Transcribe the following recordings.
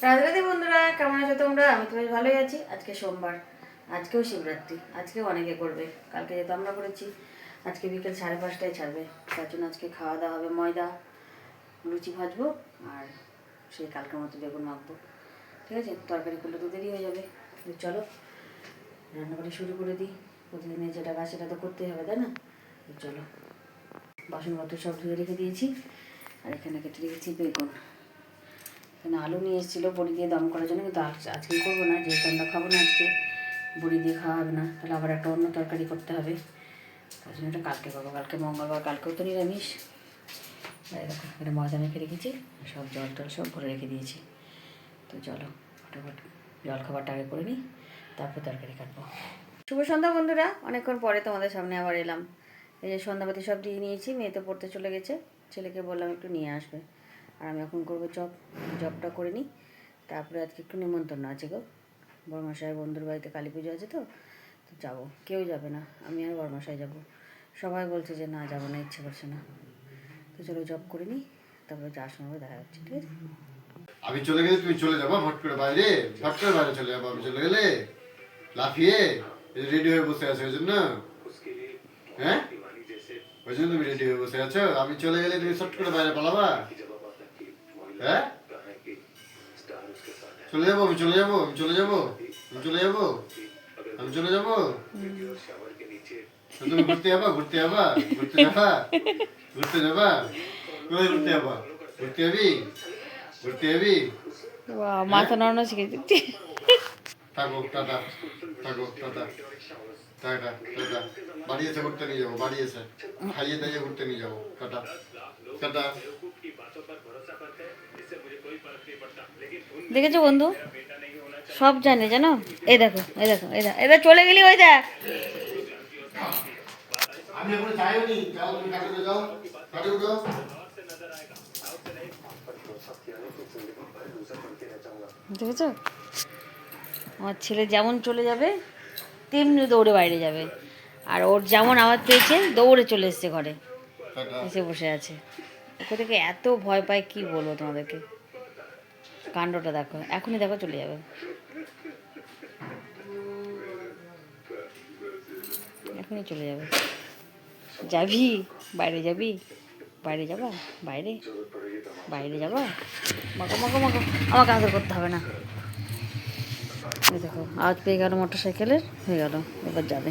রাধে রাধে বন্ধুরা, কেমন আছো তোমরা? আমি তো বেশ ভালোই আছি। আজকে সোমবার, আজকেও শিবরাত্রি, আজকেও অনেকে করবে। কালকে যেহেতু আমরা করেছি, আজকে বিকেল 5:30টায় ছাড়বে। তার জন্য আজকে খাওয়া দাওয়া হবে ময়দা, লুচি ভাজবো আর সেই কালকের মতো বেগুন মাখবো। ঠিক আছে, তরকারি করলে তো দেরি হয়ে যাবে। চলো রান্নাবাড়ি শুরু করে দিই। প্রতিদিনের যেটা কাজ সেটা তো করতেই হবে, তাই না? চলো, বাসনপত্র সব ধুয়ে রেখে দিয়েছি আর এখানে কেটে রেখেছি বেগুন। এখানে আলু নিয়ে এসেছিলো বড়ি দিয়ে দম করার জন্য, কিন্তু আজকে করবো না, যেহেতু আমরা খাবো না আজকে, বড়ি দিয়ে খাওয়া হবে না, তাহলে আবার একটা অন্য তরকারি করতে হবে। তার জন্য এটা কালকে করবো, কালকে মঙ্গলবার, কালকেও তো নিরামিষ। দেখো এটা ময়দা মেখে রেখেছি, সব জল টল সব ভরে রেখে দিয়েছি। তো চলো ফটাফট জল খাবারটা আগে করে নিই, তারপর তরকারি কাটবো। শুভ সন্ধ্যা বন্ধুরা, অনেকক্ষণ পরে তোমাদের সামনে আবার এলাম। এই যে সন্ধ্যাবাতি সব দিয়ে নিয়েছি, মেয়ে তো পড়তে চলে গেছে, ছেলেকে বললাম একটু নিয়ে আসবে। আর আমি এখন করবো জবটা করে নিই। তারপরে আজকে একটু নিমন্ত্রণ আছে গো, বড়মশাই বন্ধুর বাড়িতে কালী পুজো আছে, তো যাবো। কেউ যাবে না, আমি আর বড়মশাই যাবো। সবাই বলছে যে না, যাবো না, ইচ্ছে করছে না। তো চলো জব করে নিই, তারপরে যাওয়ার সময় দেখা হচ্ছে, ঠিক আছে? আমি চলে গেলে তুমি চলে যাবো হট করে বাইরে, হট করে বাইরে চলে যাবো। আমি চলে গেলে লাফিয়ে রেডি হয়ে বসে আছো ওই জন্য, হ্যাঁ ওই জন্য তুমি রেডি হয়ে বসে আছো। আমি চলে গেলে তুমি শট করে বাইরে পালাবা, হ্যাঁ? চলে যাবো, আমি চলে যাবো, আমি চলে যাবো, আমি চলে যাবো, আমি চলে যাবো। তুমি ঘুরতে যাবা, ঘুরতে যাবা, ঘুরতে যাবা, ঘুরতে যাবা, কোথায় ঘুরতে যাবা? ঘুরতে যাবি, ঘুরতে যাবি, মাথা নড়ানো শিখে দিচ্ছি। থাকো টাটা, থাকো টাটা, টাটা টাটা। বাড়ি এসে ঘুরতে নিয়ে যাবো, বাড়ি এসে খাইয়ে দাইয়ে ঘুরতে নিয়ে যাবো। Tata tata. দেখেছো বন্ধু, সব জানে, জানো? এই দেখো, এই দেখো, এই দেখো, এবার চলে গেলি, ওই দেখ। আমি এখন যাইও নি, যাও তুমি কাটে যাও, কাটে উঠো। দেখেছো, আমার ছেলে যেমন চলে যাবে তেমনি দৌড়ে বাইরে যাবে। আর ওর যেমন আওয়াজ পেয়েছে দৌড়ে চলে এসছে ঘরে, টাটা। এসে বসে আছে। ওকে থেকে এত ভয় পায়, কি বলবো তোমাদেরকে। কাণ্ডটা দেখো, এখনই দেখো চলে যাবে, এখনই চলে যাবে। যাবি বাইরে, যাবি বাইরে, যাবা বাইরে, বাইরে যাবা, মাগো মাগো মাগো, আমাকে আদর করতে হবে না। এই দেখো আওয়াজ পেয়ে গেল মোটর সাইকেলের, হয়ে গেল, এবার যাবে।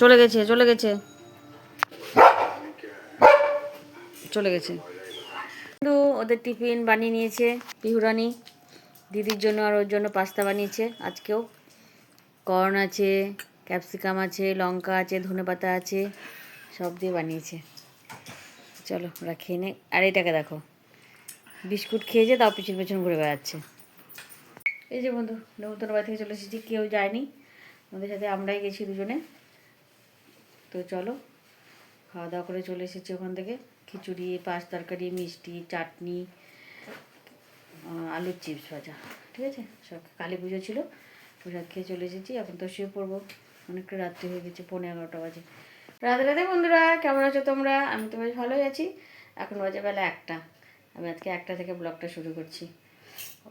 চলে গেছে, চলে গেছে, চলে গেছে। কিন্তু ওদের টিফিন বানিয়ে নিয়েছে পিহুরানি, দিদির জন্য আর ওর জন্য পাস্তা বানিয়েছে আজকেও। কর্ন আছে, ক্যাপসিকাম আছে, লঙ্কা আছে, ধনেপাতা আছে, সব দিয়ে বানিয়েছে। চলো ওরা খেয়ে নে। আর এটাকে দেখো, বিস্কুট খেয়েছে, তাও পিছন পিছন ঘুরে বেড়াচ্ছে। এই যে বন্ধু, নেমন্তন্ন বাড়ি থেকে চলে এসেছি, কেউ যায়নি, আমাদের সাথে আমরাই গেছি দুজনে। তো চলো খাওয়া দাওয়া করে চলে এসেছি ওখান থেকে। খিচুড়ি, পাঁচ তরকারি, মিষ্টি, চাটনি, আলুর চিপস ভাজা, ঠিক আছে। সব কালী পুজো ছিল, প্রসাদ খেয়ে চলে এসেছি। এখন তো শুয়ে পড়বো, অনেকটা রাত্রি হয়ে গেছে, 11:30 বাজে। রাধে রাধে বন্ধুরা, কেমন আছো তোমরা? আমি তো বেশ ভালোই আছি। এখন বাজে বেলা 1টা। আমি আজকে 1টা থেকে ব্লগটা শুরু করছি।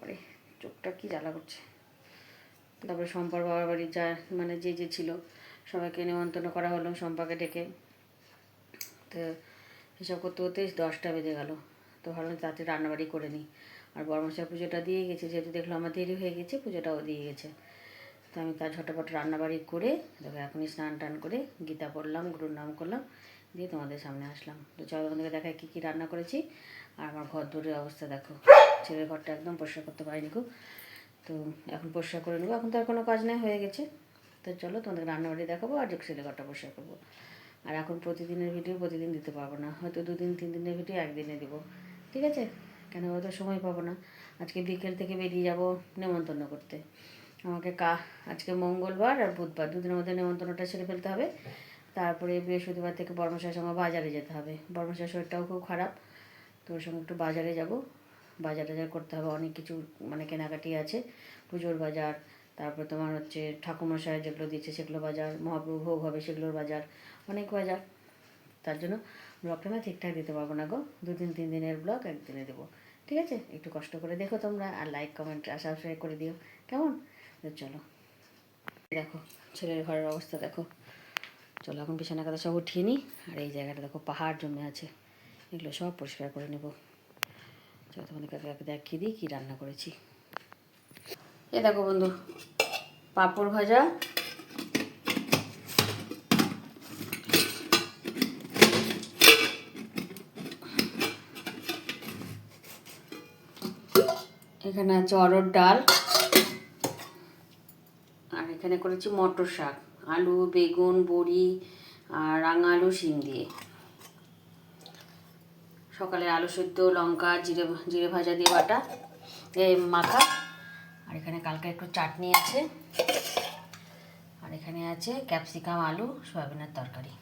আরে চোখটা কি জ্বালা করছে। তারপরে শম্পার বাবার বাড়ি যা মানে যে ছিল সবাইকে নিমন্ত্রণ করা হলো, শম্পাকে ডেকে। তো এসব করতে করতে 10টা বেজে গেল। তো ভাবলাম তাতে রান্নাবাড়ি করে নিই। আর বড়মশাই পুজোটা দিয়ে গেছে, যেহেতু দেখলো আমার দেরি হয়ে গেছে, পুজোটাও দিয়ে গেছে। তো আমি তার ঝটপট রান্নাবাড়ি করে দেখো এখনই স্নান টান করে গীতা পড়লাম, গুরুর নাম করলাম, দিয়ে তোমাদের সামনে আসলাম। তো চলো তোমাদেরকে দেখায় কী কী রান্না করেছি। আর আমার ঘর দূরের অবস্থা দেখো, ছেলের ঘরটা একদম পরিষ্কার করতে পারিনি খুব। তো এখন পরিষ্কার করে নেবো, এখন তো আর কোনো কাজ নেই, হয়ে গেছে। তো চলো তোমাদের রান্নাবাড়ি দেখাবো আর ছেলের ঘরটা পরিষ্কার করবো। আর এখন প্রতিদিনের ভিডিও প্রতিদিন দিতে পারবো না, হয়তো 2 দিন 3 দিনের ভিডিও একদিনে দেবো, ঠিক আছে? কেন হয়তো সময় পাবো না। আজকে বিকেল থেকে বেরিয়ে যাব নেমন্তন্ন করতে। আমাকে আজকে মঙ্গলবার আর বুধবার 2 দিনের মধ্যে নেমন্তন্নটা সেরে ফেলতে হবে। তারপরে বৃহস্পতিবার থেকে বর্মশাইয়ের সঙ্গে বাজারে যেতে হবে। বর্মশাইয়ের শরীরটাও খুব খারাপ, তো ওর সঙ্গে একটু বাজারে যাব। বাজার টাজার করতে হবে, অনেক কিছু মানে কেনাকাটি আছে, পুজোর বাজার, তারপর তোমার হচ্ছে ঠাকুরমশাই যেগুলো দিচ্ছে সেগুলো বাজার, মহাপ্রভু ভোগ হবে সেগুলোর বাজার, অনেক বাজার। তার জন্য ব্লগটা না ঠিকঠাক দিতে পারবো না গো, 2 দিন 3 দিনের ব্লগ একদিনে দেবো, ঠিক আছে, একটু কষ্ট করে দেখো তোমরা, আর লাইক কমেন্ট আর সাবস্ক্রাইব করে দিও, কেমন? তো চলো, দেখো ছেলের ঘরের অবস্থা দেখো। চলো এখন বিছানা কাঁথা সব উঠিয়ে নিই। আর এই জায়গাটা দেখো পাহাড় জমে আছে, এগুলো সব পরিষ্কার করে নেব। চলো তোমাদেরকে দেখিয়ে দিই কী রান্না করেছি। এ দেখো বন্ধু, পাঁপড় ভাজা, এখানে আছে অরহর ডাল, আর এখানে করেছি মটর শাক, আলু বেগুন বড়ি আর রাঙা আলু শিম দিয়ে। সকালে আলু সেদ্ধ লঙ্কা জিরে জিরে ভাজা দিয়ে বাটা মাখা। আর এখানে কালকে একটু চাটনি আছে। আর এখানে আছে ক্যাপসিকাম আলু সয়াবিনের তরকারি।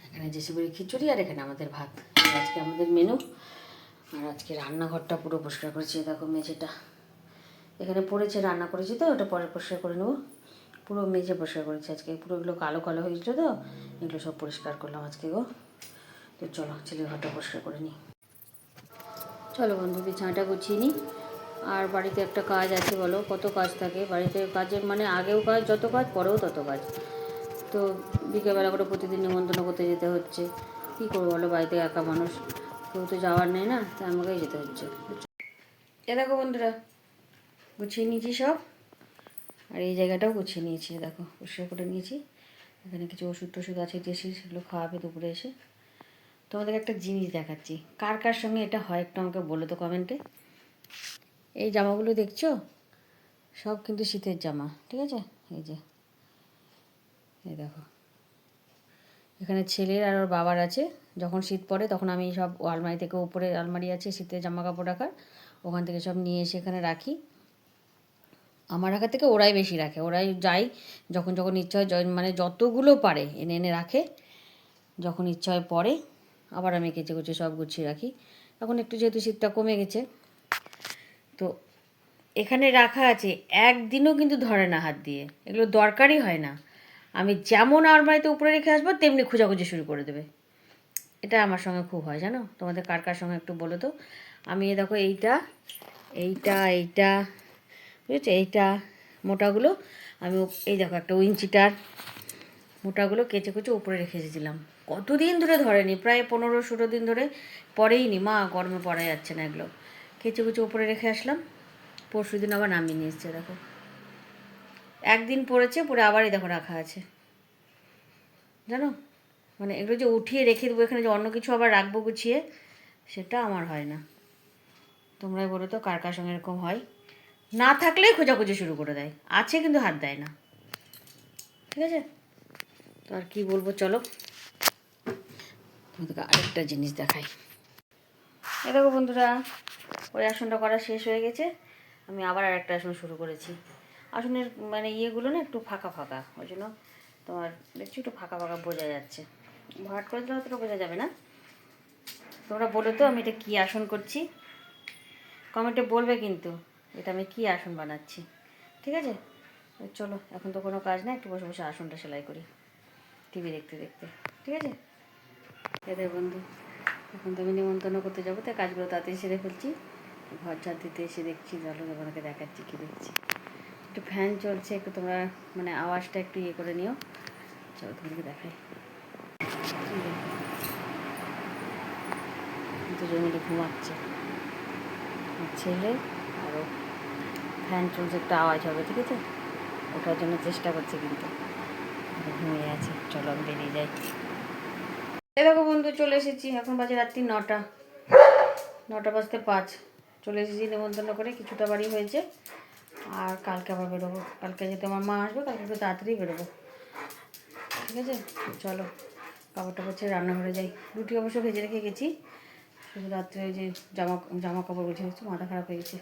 এখানে জেসিবির খিচুড়ি, আর এখানে আমাদের ভাত। আজকে আমাদের মেনু। আর আজকে রান্নাঘরটা পুরো পরিষ্কার করেছি, দেখো মেঝেটা এখানে পড়েছে, রান্না করেছি তো ওটা পরে পরিষ্কার করে নেবো। পুরো মেঝে পরিষ্কার করেছি আজকে, পুরো এগুলো কালো কালো হয়েছিল তো, এগুলো সব পরিষ্কার করলাম আজকে গো। তো চলো ছেলের ঘরটা পরিষ্কার করে নিই। চলো বন্ধু বিছানাটা গুছিয়ে নিই। আর বাড়িতে একটা কাজ আছে, বলো কত কাজ থাকে বাড়িতে, কাজের মানে আগেও কাজ যত কাজ, পরেও তত কাজ। তো বিকেলবেলা করে প্রতিদিন নিমন্ত্রণ করতে যেতে হচ্ছে, কী করবো বলো, বাড়িতে একা মানুষ, কেউ তো যাওয়ার নেই না, তাই আমাকেই যেতে হচ্ছে। এ দেখো বন্ধুরা, গুছিয়ে নিয়েছি সব। আর এই জায়গাটাও গুছিয়ে নিয়েছি, দেখো পরিষ্কার করে নিয়েছি। এখানে কিছু ওষুধ টষুধ আছে দিয়েছি, সেগুলো খাওয়াবে দুপুরে এসে। তোমাদের একটা জিনিস দেখাচ্ছি, কার কার সঙ্গে এটা হয় একটু আমাকে বলো তো কমেন্টে। এই জামাগুলো দেখছো, সব কিন্তু শীতের জামা, ঠিক আছে? এই যে এই দেখো, এখানে ছেলের আর ওর বাবার আছে। যখন শীত পড়ে তখন আমি সব আলমারি থেকে, উপরে আলমারি আছে শীতের জামা কাপড় রাখার, ওখান থেকে সব নিয়ে এসে এখানে রাখি। আমার রাখার থেকে ওরাই বেশি রাখে, ওরাই যাই যখন যখন ইচ্ছা হয়, মানে যতগুলো পারে এনে এনে রাখে, যখন ইচ্ছা হয় পরে আবার আমি কেচে কুচে সব গুছিয়ে রাখি। এখন একটু যেহেতু শীতটা কমে গেছে, তো এখানে রাখা আছে, একদিনও কিন্তু ধরে না হাত দিয়ে, এগুলো দরকারই হয় না। আমি যেমন আলমারিতে উপরে রেখে আসবো তেমনি খোঁজাখুঁজি শুরু করে দেবে। এটা আমার সঙ্গে খুব হয়, জানো? তোমাদের কার কার সঙ্গে একটু বলো তো। আমি দেখো এইটা এইটা এইটা বুঝেছো, এইটা মোটাগুলো আমি এই দেখো একটা উইঞ্চিটার মোটাগুলো কেচে কুচে উপরে রেখে এসেছিলাম, কতদিন ধরে ধরেনি, প্রায় 15-16 দিন ধরে পরেই নি, মা গরমে পরা যাচ্ছে না, এগুলো কেচে কুচে উপরে রেখে আসলাম। পরশু দিন আবার নামিয়ে নিয়ে এসছে, দেখো একদিন পরেছে, পরে আবারই দেখো রাখা আছে, জানো? মানে এগুলো যে উঠিয়ে রেখে দেবো এখানে, যে অন্য কিছু আবার রাখবো গুছিয়ে, সেটা আমার হয় না। তোমরাই বলো তো কার কার সঙ্গে এরকম হয়। না থাকলেই খোঁজাখুঁজি শুরু করে দেয়, আছে কিন্তু হাত দেয় না, ঠিক আছে? তো আর কী বলবো, চলো তোমাদেরকে আরেকটা জিনিস দেখাই। এ দেখো বন্ধুরা, ওই আসনটা করা শেষ হয়ে গেছে, আমি আবার আরেকটা আসন শুরু করেছি। আসনের মানে ইয়েগুলো না একটু ফাঁকা ফাঁকা, ওই জন্য তোমার দেখছি একটু ফাঁকা ফাঁকা বোঝা যাচ্ছে, ভরাট করে দিলে অতটা বোঝা যাবে না। তোমরা বলো তো আমি এটা কী আসন করছি, কমেন্টে বলবে কিন্তু এটা আমি কী আসন বানাচ্ছি, ঠিক আছে? চলো এখন তো কোনো কাজ না, একটু বসে বসে আসনটা সেলাই করি টিভি দেখতে দেখতে, ঠিক আছে? এদের বন্ধু, এখন তো আমি নিমন্ত্রণ করতে যাবো, তাই কাজগুলো তাড়াতাড়ি সেরে ফেলছি। ঘর ঝাড় দিতে এসে দেখছি, চলো তোমাকে দেখাচ্ছি কী দেখছি। একটু ফ্যান চলছে, একটু তোমরা মানে আওয়াজটা একটু ইয়ে করে নিও। চলো তোমাকে দেখাই। দুজন মিলে ঘুমাচ্ছে, ছেলে আরও, ফ্যান চলছে, একটু আওয়াজ হবে, ঠিক আছে? ওঠার জন্য চেষ্টা করছে কিন্তু ঘুমিয়ে আছে। চলো আমি বেরিয়ে যাই। এ দেখো বন্ধু, চলে এসেছি, এখন বাজে রাত্রি 9টা, 9:05। চলে এসেছি নিমন্ত্রণ করে, কিছুটা বাড়ি হয়েছে। আর কালকে আবার বেরোবো, কালকে যেহেতু আমার মা আসবে, কালকে একটু তাড়াতাড়ি বেরোবো, ঠিক আছে? চলো কাপড় টাপড় ছেড়ে রান্নাঘরে যাই। রুটি অবশ্য ভেজে রেখে গেছি, শুধু রাত্রে ওই যে জামা কাপড় গুছিয়ে গেছি, মাথা খারাপ হয়ে গেছে।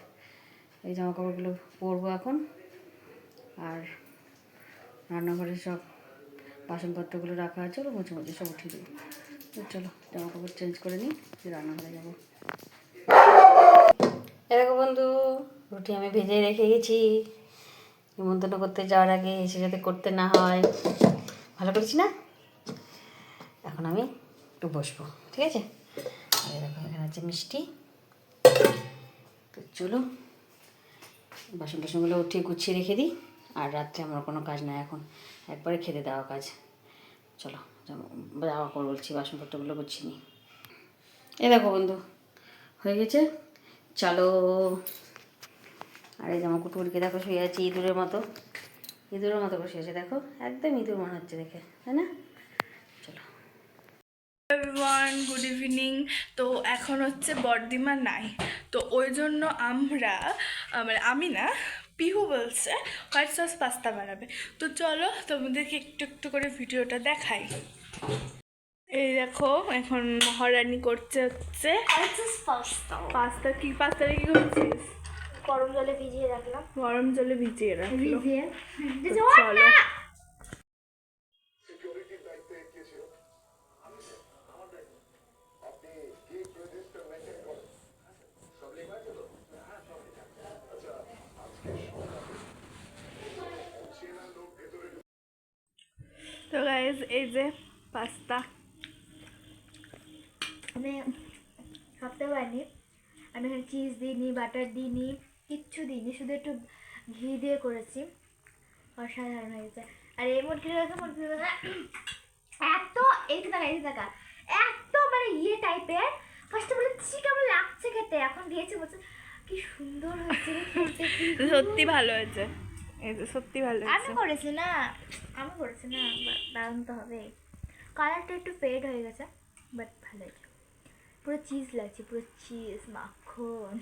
এই জামা কাপড়গুলো পরবো এখন। আর রান্নাঘরে সব বাসনপত্রগুলো রাখা আছে, ওগুলো মুছে মুছে সব উঠিয়ে দেবো। চলো জামা কাপড় চেঞ্জ করে নিই, রান্নাঘরে যাবো। এরকম বন্ধু, রুটি আমি ভেজে রেখে গেছি, নিমন্ত্রণ করতে যাওয়ার আগে এসে যাতে করতে না হয়, ভালো করেছি না? এখন আমি একটু বসবো, ঠিক আছে? আর এরকম এখানে হচ্ছে মিষ্টি। তো চলো বাসন টাসনগুলো উঠিয়ে গুছিয়ে রেখে দিই। আর রাত্রে আমার কোনো কাজ নাই এখন, একবারে খেতে দেওয়া কাজ। চলো যাওয়া করে বলছি, বাসনপত্রগুলো গুছিয়ে নিই। এ দেখো বন্ধু হয়ে গেছে, চলো। আর এই জামা কুটুরকে দেখো শুয়ে আছে ইঁদুরের মতো, ইঁদুরের মতো বসে আছে দেখো, একদম ইঁদুর মনে হচ্ছে দেখে, তাই না? চলো এভরিওয়ান, গুড ইভিনিং। তো এখন হচ্ছে বড়দিমা নাই, তো ওই জন্য আমরা মানে আমি না, পিহু বলছে হোয়াইট সস পাস্তা বানাবে। তো চলো তোমাদেরকে একটু একটু করে ভিডিওটা দেখাই। এই দেখো এখন মহারানী করছে হচ্ছে পাস্তা। কি পাস্তাটা কি করছিস? গরম জলে ভিজিয়ে রাখলাম। গরম জলে ভিজিয়ে রাখলো। তো চলো তো গাইজ এই যে পাস্তা। আমি ভাবতে পারিনি আমি এখানে চিজ দিইনি, বাটার দিইনি, কিচ্ছু দিইনি, শুধু একটু ঘি দিয়ে করেছি। অসাধারণ হয়েছে। আর এই মুরগিটা দেখো, মুরগিটা এত এই টাকা এত মানে ইয়ে টাইপের। ফার্স্টে বলেছি কেমন লাগছে খেতে, এখন দিয়েছে বলছে কি সুন্দর হয়েছে রে খেতে, সত্যি ভালো হয়েছে, এই যে সত্যি ভালো আমি হয়েছে। করেছি না, দারুণ তো হবে। কালারটা একটু ফেড হয়ে গেছে, বাট ভালো হয়েছে। পুরো চিজ লাগছে, পুরো চিজ মাখন।